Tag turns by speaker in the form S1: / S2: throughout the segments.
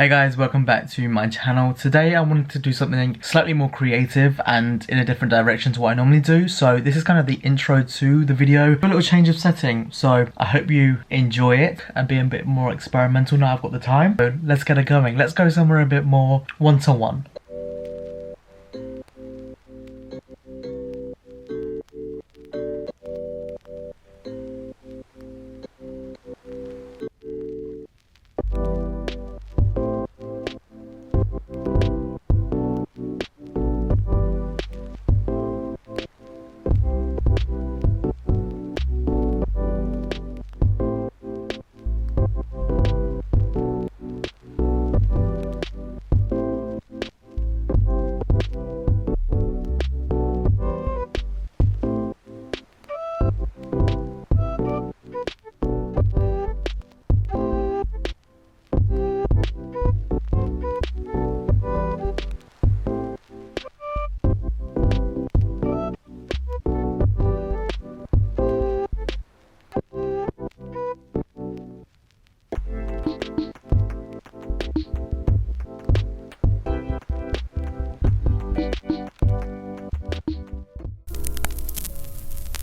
S1: Hey guys, welcome back to my channel. Today I wanted to do something slightly more creative and in a different direction to what I normally do. So this is kind of the intro to the video, a little change of setting. So I hope you enjoy it and be a bit more experimental now I've got the time. So let's get it going. Let's go somewhere a bit more one-to-one.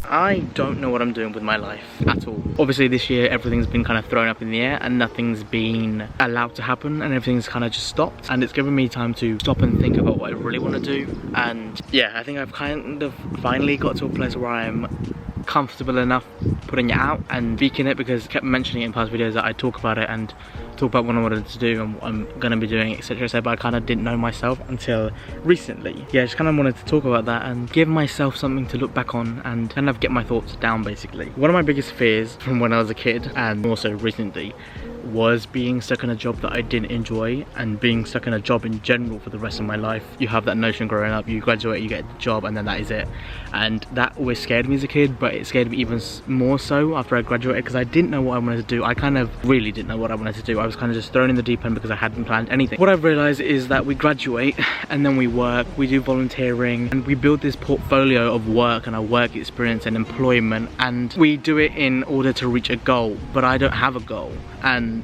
S1: I don't know what I'm doing with my life at all. Obviously this year everything's been kind of thrown up in the air and nothing's been allowed to happen and everything's kind of just stopped, and it's given me time to stop and think about what I really want to do. And yeah, I think I've kind of finally got to a place where I'm comfortable enough putting it out and speaking it, because I kept mentioning it in past videos that I talk about it and talk about what I wanted to do and what I'm going to be doing, etc. But I kind of didn't know myself until recently. Yeah, I just kind of wanted to talk about that and give myself something to look back on and kind of get my thoughts down basically. One of my biggest fears from when I was a kid and also recently was being stuck in a job that I didn't enjoy, and being stuck in a job in general for the rest of my life. You have that notion growing up, you graduate, you get a job, and then that is it. And that always scared me as a kid, but it scared me even more so after I graduated, because I didn't know what I wanted to do. I kind of really didn't know what I wanted to do. I was kind of just thrown in the deep end because I hadn't planned anything. What I've realized is that we graduate and then we work, we do volunteering, and we build this portfolio of work and our work experience and employment, and we do it in order to reach a goal. But I don't have a goal, and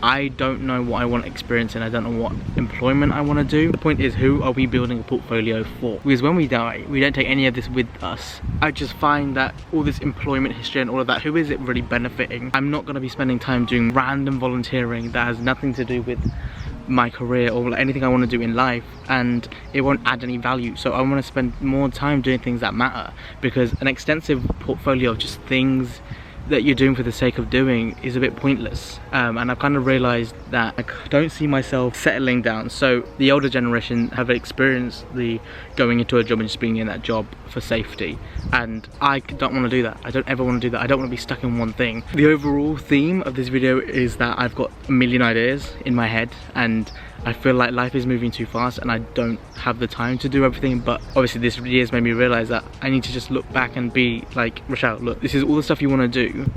S1: I don't know what I want to experience, and I don't know what employment I want to do. The point is, who are we building a portfolio for? Because when we die, we don't take any of this with us. I just find that all this employment history and all of that, who is it really benefiting? I'm not going to be spending time doing random volunteering that has nothing to do with my career or anything I want to do in life, and it won't add any value. So I want to spend more time doing things that matter, because an extensive portfolio of just things that you're doing for the sake of doing is a bit pointless. And I've kind of realized that I don't see myself settling down. So the older generation have experienced the going into a job and just being in that job for safety, and I don't want to do that. I don't ever want to do that. I don't want to be stuck in one thing. The overall theme of this video is that I've got a million ideas in my head, and I feel like life is moving too fast and I don't have the time to do everything. But obviously this year's made me realize that I need to just look back and be like, Rochelle, look, this is all the stuff you want to do.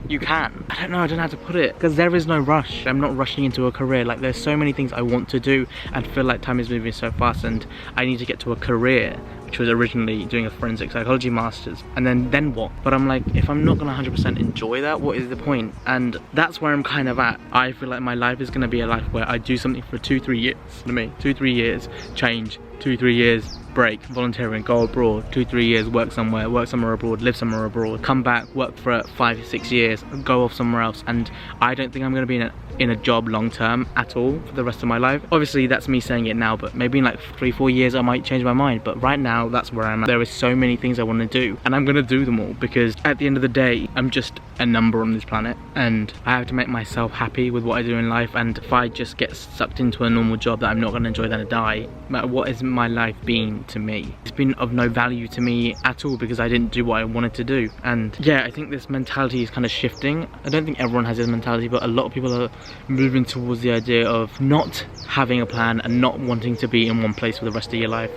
S1: You can. I don't know how to put it, because there is no rush. I'm not rushing into a career. Like, there's so many things I want to do and feel like time is moving so fast, and I need to get to a career, which was originally doing a forensic psychology masters, and then what? But I'm like, if I'm not gonna 100% enjoy that, what is the point? And that's where I'm kind of at. I feel like my life is gonna be a life where I do something for 2-3 years. For me, 2-3 years, change, 2-3 years, break, volunteering, go abroad, 2-3 years, work somewhere abroad, live somewhere abroad, come back, work for 5-6 years, go off somewhere else. And I don't think I'm gonna be in a job long term at all for the rest of my life. Obviously that's me saying it now, but maybe in like 3-4 years I might change my mind. But right now that's where I'm at. There is so many things I want to do, and I'm gonna do them all, because at the end of the day I'm just a number on this planet, and I have to make myself happy with what I do in life. And if I just get sucked into a normal job that I'm not gonna enjoy, then I die. No matter what has my life been to me, it's been of no value to me at all, because I didn't do what I wanted to do. And yeah, I think this mentality is kind of shifting. I don't think everyone has this mentality, but a lot of people are moving towards the idea of not having a plan and not wanting to be in one place for the rest of your life.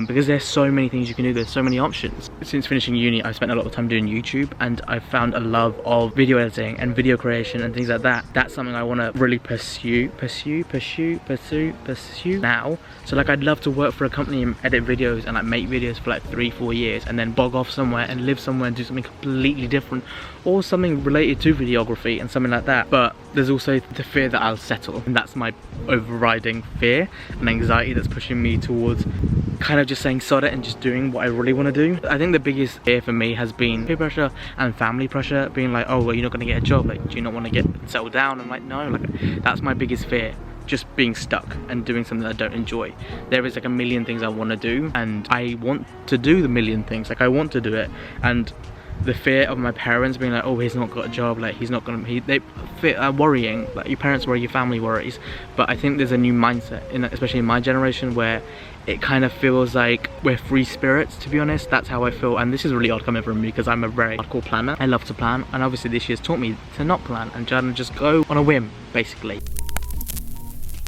S1: Because there's so many things you can do, there's so many options. Since finishing uni, I've spent a lot of time doing YouTube, and I've found a love of video editing and video creation and things like that. That's something I want to really pursue now. So like, I'd love to work for a company and edit edit videos and like make videos for like 3-4 years and then bog off somewhere and live somewhere and do something completely different, or something related to videography and something like that. But there's also the fear that I'll settle, and that's my overriding fear and anxiety that's pushing me towards kind of just saying sod it and just doing what I really want to do. I think the biggest fear for me has been peer pressure and family pressure, being like, oh well, you're not going to get a job, like do you not want to get settled down? I'm like, no, like that's my biggest fear, just being stuck and doing something that I don't enjoy. There is like a million things I want to do, and I want to do the million things, like I want to do it, and the fear of my parents being like, oh, he's not got a job, like he's not gonna, they are worrying, like your parents worry, your family worries. But I think there's a new mindset, especially in my generation, where it kind of feels like we're free spirits, to be honest. That's how I feel, and this is really odd coming from me because I'm a very hardcore planner. I love to plan, and obviously this year's taught me to not plan and just go on a whim, basically.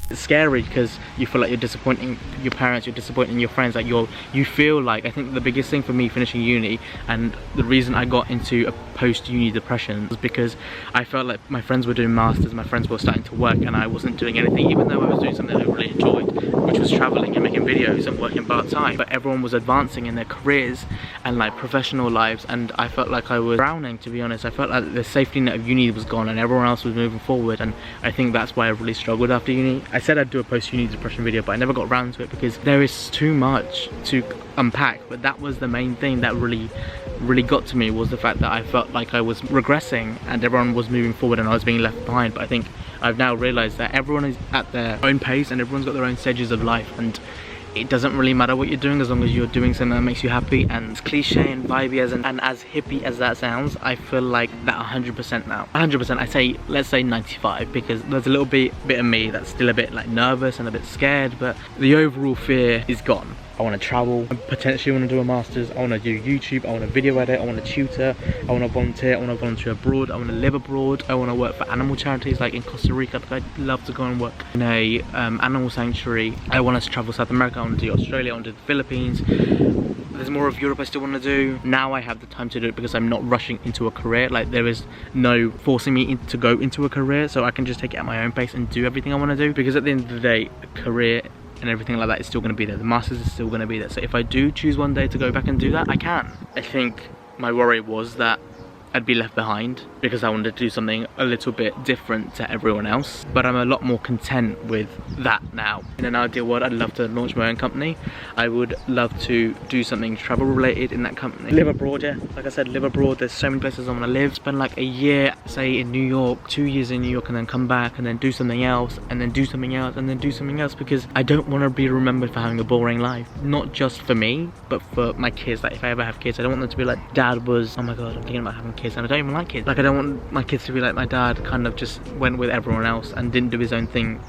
S1: It's scary because you feel like you're disappointing your parents, you're disappointing your friends, like you feel like, I think the biggest thing for me finishing uni, and the reason I got into a post-uni depression, was because I felt like my friends were doing masters, my friends were starting to work, and I wasn't doing anything, even though I was doing something I really enjoyed, which was traveling and making videos and working part-time. But everyone was advancing in their careers and like professional lives, and I felt like I was drowning, to be honest. I felt like the safety net of uni was gone and everyone else was moving forward, and I think that's why I really struggled after uni. I said I'd do a post-uni depression video, but I never got around to it because there is too much to unpack. But that was the main thing that really got to me, was the fact that I felt like I was regressing and everyone was moving forward and I was being left behind. But I think I've now realized that everyone is at their own pace and everyone's got their own stages of life, and it doesn't really matter what you're doing as long as you're doing something that makes you happy. And as cliche and vibey and as hippie as that sounds, I feel like that 100% now. 100%, I say, let's say 95, because there's a little bit of me that's still a bit like nervous and a bit scared, but the overall fear is gone. I want to travel, I potentially want to do a master's, I want to do YouTube, I want to video edit, I want to tutor, I want to volunteer, I want to volunteer abroad, I want to live abroad, I want to work for animal charities like in Costa Rica. Like, I'd love to go and work in a animal sanctuary. I want to travel South America, I want to do Australia, I want to do the Philippines. There's more of Europe I still want to do. Now I have the time to do it because I'm not rushing into a career. Like there is no forcing me to go into a career, so I can just take it at my own pace and do everything I want to do, because at the end of the day, a career and everything like that is still going to be there. The masters is still going to be there. So if I do choose one day to go back and do that, I can. I think my worry was that I'd be left behind because I wanted to do something a little bit different to everyone else. But I'm a lot more content with that now. In an ideal world, I'd love to launch my own company. I would love to do something travel related in that company. Live abroad, yeah. Like I said, live abroad. There's so many places I want to live. Spend like a year, say in New York, 2 years in New York, and then come back and then do something else and then do something else and then do something else, because I don't want to be remembered for having a boring life. Not just for me, but for my kids. Like if I ever have kids, I don't want them to be like, dad was, oh my god, I'm thinking about having kids, and I don't even like kids. Like I don't want my kids to be like my dad, kind of just went with everyone else and didn't do his own thing,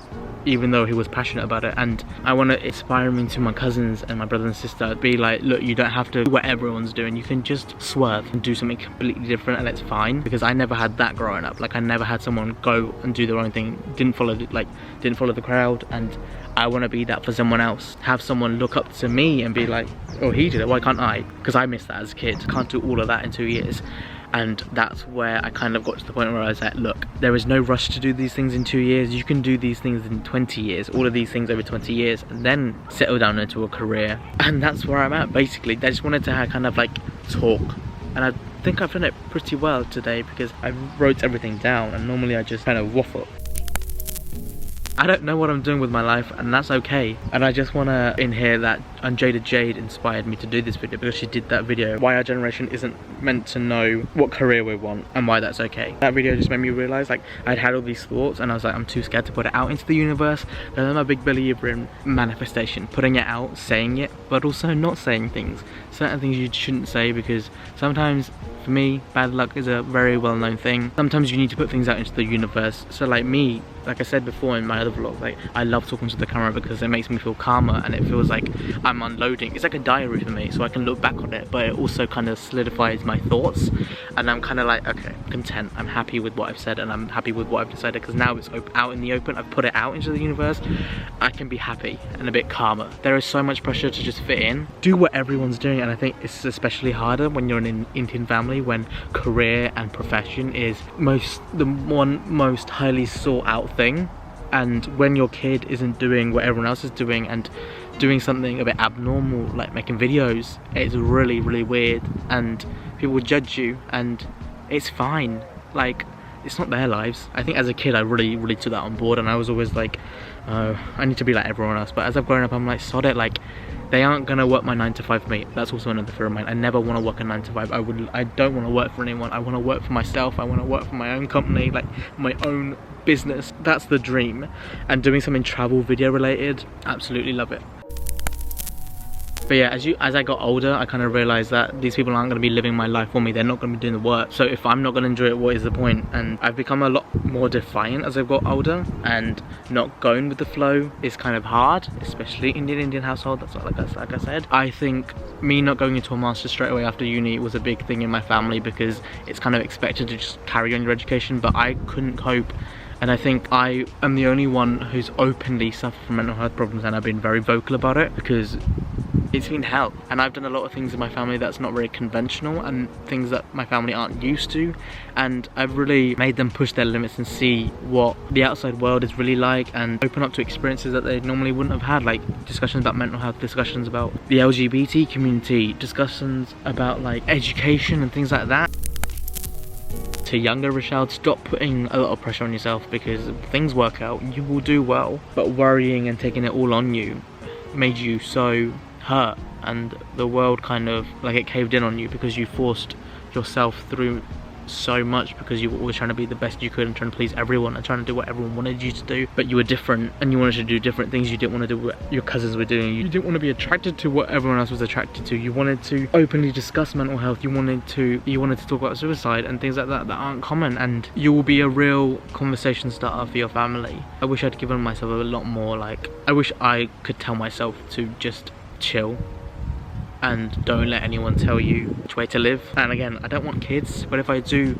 S1: even though he was passionate about it. And I want to inspire me to my cousins and my brother and sister, be like, look, you don't have to do what everyone's doing, you can just swerve and do something completely different, and it's fine. Because I never had that growing up. Like I never had someone go and do their own thing, didn't follow the crowd, and I want to be that for someone else. Have someone look up to me and be like, oh, he did it, why can't I? Because I missed that as a kid. Can't do all of that in 2 years. And that's where I kind of got to the point where I was like, look, there is no rush to do these things in 2 years. You can do these things in 20 years, all of these things over 20 years, and then settle down into a career. And that's where I'm at, basically. I just wanted to kind of like talk, and I think I've done it pretty well today because I wrote everything down, and normally I just kind of waffle. I don't know what I'm doing with my life, and that's okay. And I just want to in here that Unjaded Jade inspired me to do this video, because she did that video, why our generation isn't meant to know what career we want and why that's okay. That video just made me realise, like, I'd had all these thoughts and I was like, I'm too scared to put it out into the universe. And I'm a big believer in manifestation, putting it out, saying it, but also not saying things. Certain things you shouldn't say, because sometimes, for me, bad luck is a very well-known thing. Sometimes you need to put things out into the universe. So like me, like I said before in my other vlog, like I love talking to the camera because it makes me feel calmer, and it feels like I'm unloading. It's like a diary for me, so I can look back on it, but it also kind of solidifies my thoughts, and I'm kind of like, okay, I'm content, I'm happy with what I've said, and I'm happy with what I've decided, because now it's out in the open, I've put it out into the universe. I can be happy and a bit calmer. There is so much pressure to just fit in, do what everyone's doing, and I think it's especially harder when you're in an Indian family, when career and profession is the one most highly sought out thing. And when your kid isn't doing what everyone else is doing and doing something a bit abnormal, like making videos, it's really, really weird, and people will judge you, and it's fine. Like, it's not their lives. I think as a kid I really took that on board, and I was always like, oh, I need to be like everyone else. But as I've grown up, I'm like, sod it, like, they aren't gonna work my 9 to 5 for me. That's also another fear of mine. I never want to work a 9 to 5. I don't want to work for anyone. I want to work for myself. I want to work for my own company, like my own business. That's the dream. And doing something travel video related, absolutely love it. But yeah, as I got older, I kind of realized that these people aren't going to be living my life for me. They're not going to be doing the work. So if I'm not going to enjoy it, what is the point? And I've become a lot more defiant as I've got older, and not going with the flow is kind of hard, especially in an Indian household. That's like I said. I think me not going into a master's straight away after uni was a big thing in my family, because it's kind of expected to just carry on your education, but I couldn't cope. And I think I am the only one who's openly suffered from mental health problems, and I've been very vocal about it because it's been hell. And I've done a lot of things in my family that's not very conventional, and things that my family aren't used to, and I've really made them push their limits and see what the outside world is really like, and open up to experiences that they normally wouldn't have had, like discussions about mental health, discussions about the LGBT community, discussions about like education and things like that. To younger Rochelle, stop putting a lot of pressure on yourself, because if things work out, you will do well. But worrying and taking it all on you made you so hurt, and the world kind of like it caved in on you, because you forced yourself through so much, because you were always trying to be the best you could and trying to please everyone and trying to do what everyone wanted you to do. But you were different, and you wanted to do different things. You didn't want to do what your cousins were doing. You didn't want to be attracted to what everyone else was attracted to. You wanted to openly discuss mental health. You wanted to talk about suicide and things like that aren't common, and you will be a real conversation starter for your family. I wish I'd given myself a lot more, like, I wish I could tell myself to just chill and don't let anyone tell you which way to live. And again, I don't want kids, but if I do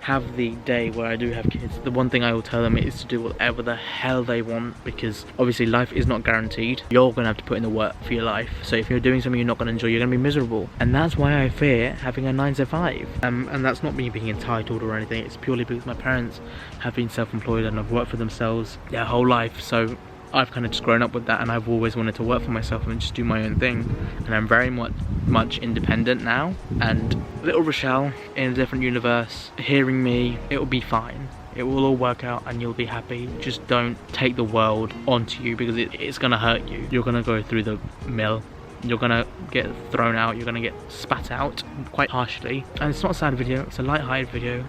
S1: have the day where I do have kids, the one thing I will tell them is to do whatever the hell they want, because obviously life is not guaranteed. You're gonna have to put in the work for your life. So if you're doing something you're not gonna enjoy, you're gonna be miserable. And that's why I fear having a 9 to 5. And that's not me being entitled or anything. It's purely because my parents have been self-employed and have worked for themselves their whole life. So I've kind of just grown up with that, and I've always wanted to work for myself and just do my own thing. And I'm very much independent now. And little Rochelle in a different universe, hearing me, it will be fine. It will all work out and you'll be happy. Just don't take the world onto you, because it's gonna hurt you. You're gonna go through the mill. You're gonna get thrown out. You're gonna get spat out quite harshly. And it's not a sad video, it's a light-hearted video.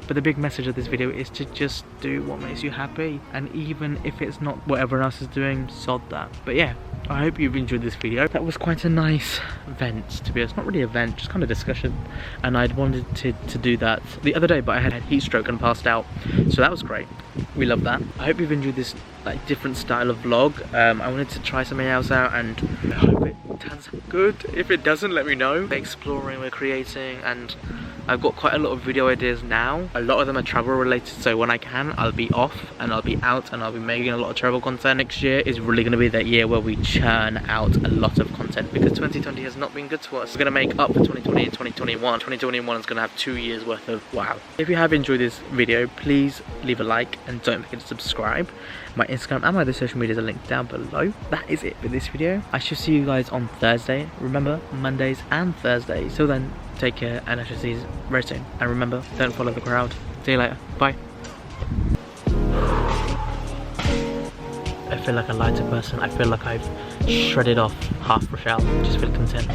S1: But the big message of this video is to just do what makes you happy. And even if it's not what everyone else is doing, sod that. But yeah, I hope you've enjoyed this video. That was quite a nice vent, to be honest. Not really a vent, just kind of discussion. And I'd wanted to do that the other day, but I had heat stroke and passed out. So that was great. We love that. I hope you've enjoyed this like different style of vlog. I wanted to try something else out, and I hope it turns out good. If it doesn't, let me know. We're exploring, we're creating, and I've got quite a lot of video ideas now. A lot of them are travel related, so when I can, I'll be off and I'll be out and I'll be making a lot of travel content. Next year is really going to be that year where we churn out a lot of content, because 2020 has not been good to us. We're going to make up for 2020 and 2021. 2021 is going to have 2 years worth of wow. If you have enjoyed this video, please leave a like and don't forget to subscribe. My Instagram and my other social medias are linked down below. That is it for this video. I shall see you guys on Thursday. Remember, Mondays and Thursdays. Till then, take care, and I shall see you very soon. And remember, don't follow the crowd. See you later. Bye. I feel like a lighter person. I feel like I've shredded off half Rochelle. Just feel content.